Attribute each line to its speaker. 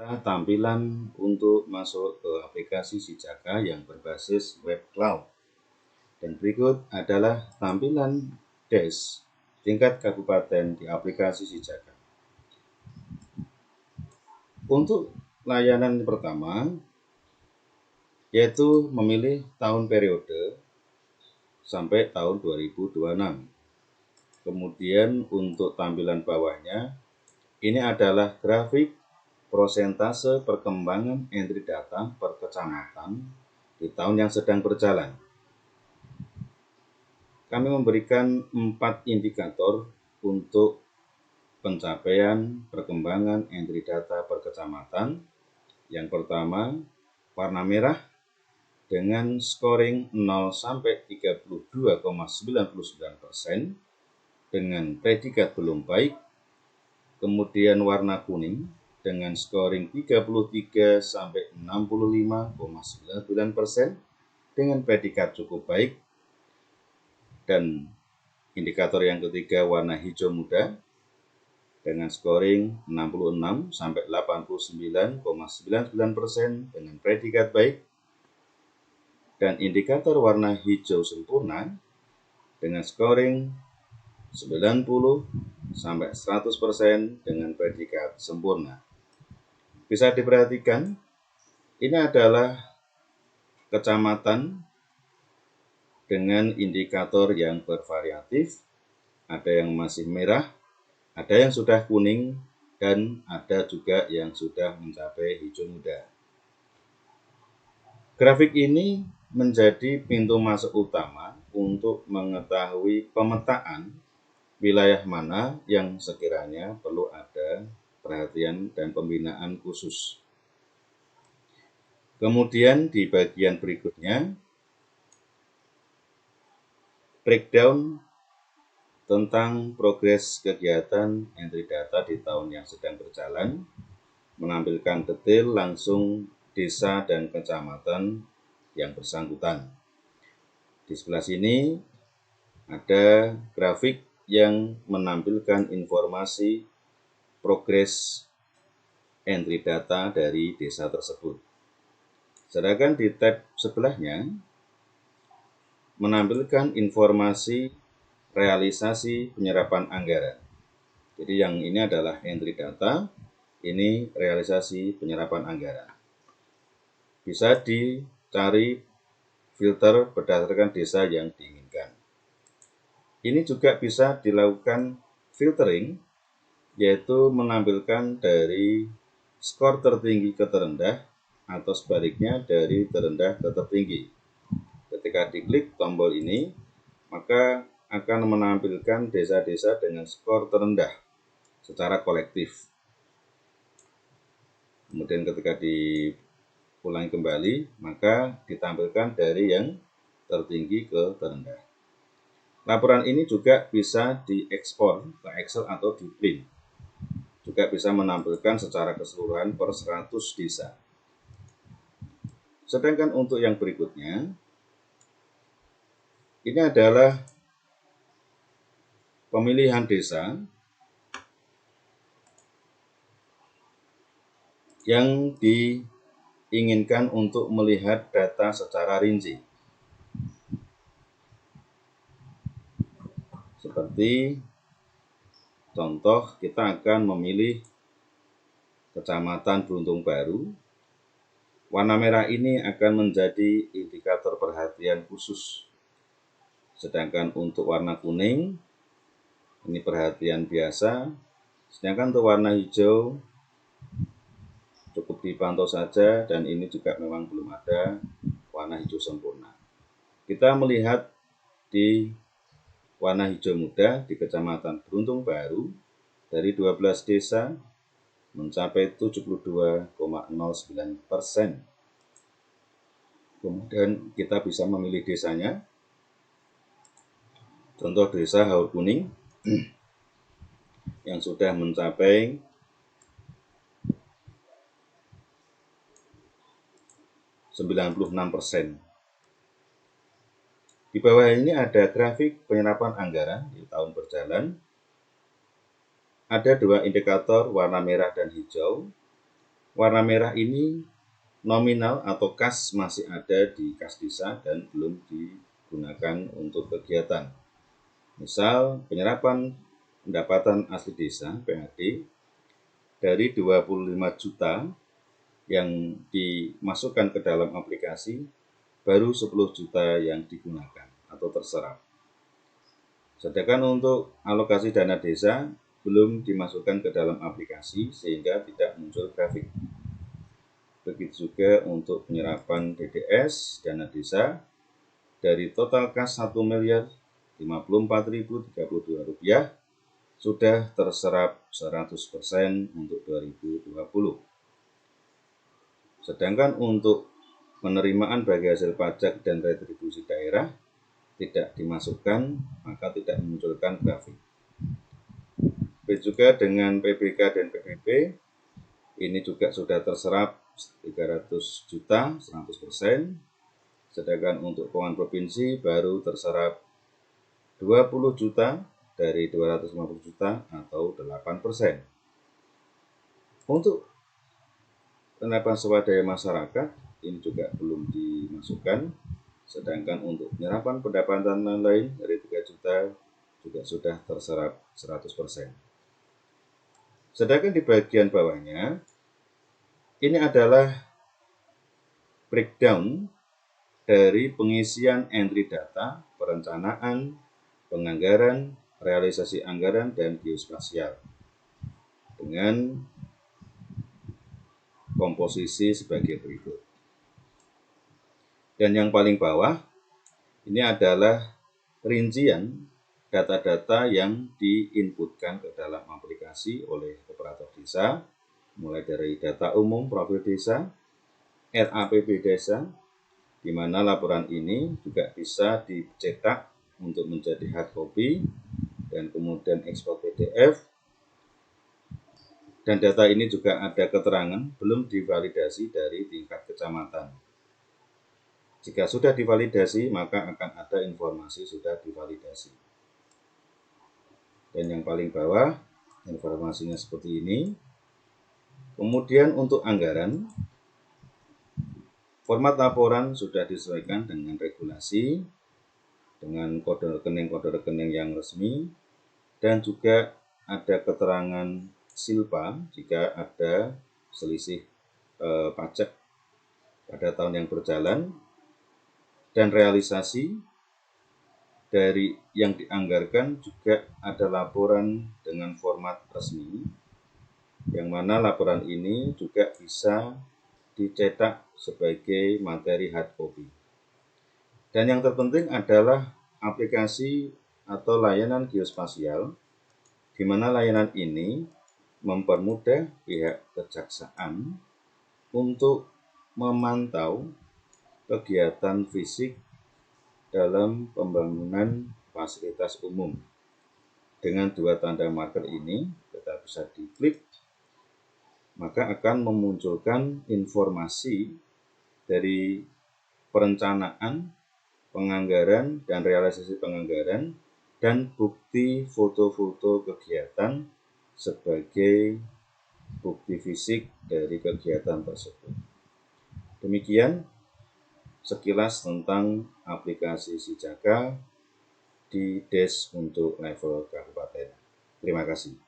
Speaker 1: Tampilan untuk masuk ke aplikasi Sijaka yang berbasis web cloud. Dan berikut adalah tampilan dash tingkat kabupaten di aplikasi Sijaka. Untuk layanan pertama, yaitu memilih tahun periode sampai tahun 2026. Kemudian untuk tampilan bawahnya, ini adalah grafik prosentase perkembangan entry data per kecamatan di tahun yang sedang berjalan. Kami memberikan 4 indikator untuk pencapaian perkembangan entry data per kecamatan. Yang pertama, warna merah dengan scoring 0 sampai 32,99% dengan predikat belum baik. Kemudian warna kuning dengan scoring 33 sampai 65,99% dengan predikat cukup baik. Dan indikator yang ketiga warna hijau muda dengan scoring 66 sampai 89,99% dengan predikat baik. Dan indikator warna hijau sempurna dengan scoring 90 sampai 100% dengan predikat sempurna. Bisa diperhatikan, ini adalah kecamatan dengan indikator yang bervariatif. Ada yang masih merah, ada yang sudah kuning, dan ada juga yang sudah mencapai hijau muda. Grafik ini menjadi pintu masuk utama untuk mengetahui pemetaan wilayah mana yang sekiranya perlu ada perhatian dan pembinaan khusus. Kemudian di bagian berikutnya, breakdown tentang progres kegiatan entry data di tahun yang sedang berjalan, menampilkan detail langsung desa dan kecamatan yang bersangkutan. Di sebelah sini ada grafik yang menampilkan informasi progres entry data dari desa tersebut. Sedangkan di tab sebelahnya menampilkan informasi realisasi penyerapan anggaran. Jadi yang ini adalah entry data, ini realisasi penyerapan anggaran. Bisa dicari filter berdasarkan desa yang diinginkan. Ini juga bisa dilakukan filtering, yaitu menampilkan dari skor tertinggi ke terendah atau sebaliknya dari terendah ke tertinggi. Ketika diklik tombol ini, maka akan menampilkan desa-desa dengan skor terendah secara kolektif. Kemudian ketika diulangi kembali, maka ditampilkan dari yang tertinggi ke terendah. Laporan ini juga bisa diekspor ke Excel atau di print. Juga bisa menampilkan secara keseluruhan per 100 desa. Sedangkan untuk yang berikutnya, ini adalah pemilihan desa yang diinginkan untuk melihat data secara rinci. Seperti contoh, kita akan memilih Kecamatan Bruntung Baru. Warna merah ini akan menjadi indikator perhatian khusus. Sedangkan untuk warna kuning, ini perhatian biasa. Sedangkan untuk warna hijau, cukup dipantau saja, dan ini juga memang belum ada warna hijau sempurna. Kita melihat di warna hijau muda di Kecamatan Bruntung Baru, dari 12 desa mencapai 72,09%. Kemudian kita bisa memilih desanya. Contoh desa Haur Kuning yang sudah mencapai 96%. Di bawah ini ada grafik penyerapan anggaran di tahun berjalan. Ada 2 indikator warna merah dan hijau. Warna merah ini nominal atau kas masih ada di kas desa dan belum digunakan untuk kegiatan. Misal penyerapan pendapatan asli desa (PAD) dari 25 juta yang dimasukkan ke dalam aplikasi, baru 10 juta yang digunakan atau terserap. Sedangkan untuk alokasi dana desa belum dimasukkan ke dalam aplikasi sehingga tidak muncul grafik. Begitu juga untuk penyerapan DDS dana desa dari total kas Rp1.054.032 sudah terserap 100% untuk 2020. Sedangkan untuk penerimaan bagi hasil pajak dan retribusi daerah tidak dimasukkan, maka tidak memunculkan grafik. Begitu juga dengan PBK dan PBB, ini juga sudah terserap 300 juta, 100%. Sedangkan untuk keuangan provinsi baru terserap 20 juta dari 250 juta atau 8%. Untuk penerapan swadaya masyarakat, ini juga belum dimasukkan. Sedangkan untuk penyerapan pendapatan lain dari 3 juta juga sudah terserap 100%. Sedangkan di bagian bawahnya, ini adalah breakdown dari pengisian entry data, perencanaan, penganggaran, realisasi anggaran, dan geospasial dengan komposisi sebagai berikut. Dan yang paling bawah, ini adalah rincian data-data yang diinputkan ke dalam aplikasi oleh operator desa, mulai dari data umum profil desa, RAPP desa, di mana laporan ini juga bisa dicetak untuk menjadi hard copy dan kemudian ekspor PDF. Dan data ini juga ada keterangan belum divalidasi dari tingkat kecamatan. Jika sudah divalidasi, maka akan ada informasi sudah divalidasi. Dan yang paling bawah, informasinya seperti ini. Kemudian untuk anggaran, format laporan sudah disesuaikan dengan regulasi, dengan kode rekening yang resmi, dan juga ada keterangan silpa jika ada selisih pajak pada tahun yang berjalan, dan realisasi dari yang dianggarkan juga ada laporan dengan format resmi, yang mana laporan ini juga bisa dicetak sebagai materi hard copy. Dan yang terpenting adalah aplikasi atau layanan geospasial, di mana layanan ini mempermudah pihak kejaksaan untuk memantau kegiatan fisik dalam pembangunan fasilitas umum. Dengan dua tanda marker ini, kita bisa diklik, maka akan memunculkan informasi dari perencanaan, penganggaran, dan realisasi penganggaran, dan bukti foto-foto kegiatan sebagai bukti fisik dari kegiatan tersebut. Demikian sekilas tentang aplikasi Sijaga di DES untuk level kabupaten. Terima kasih.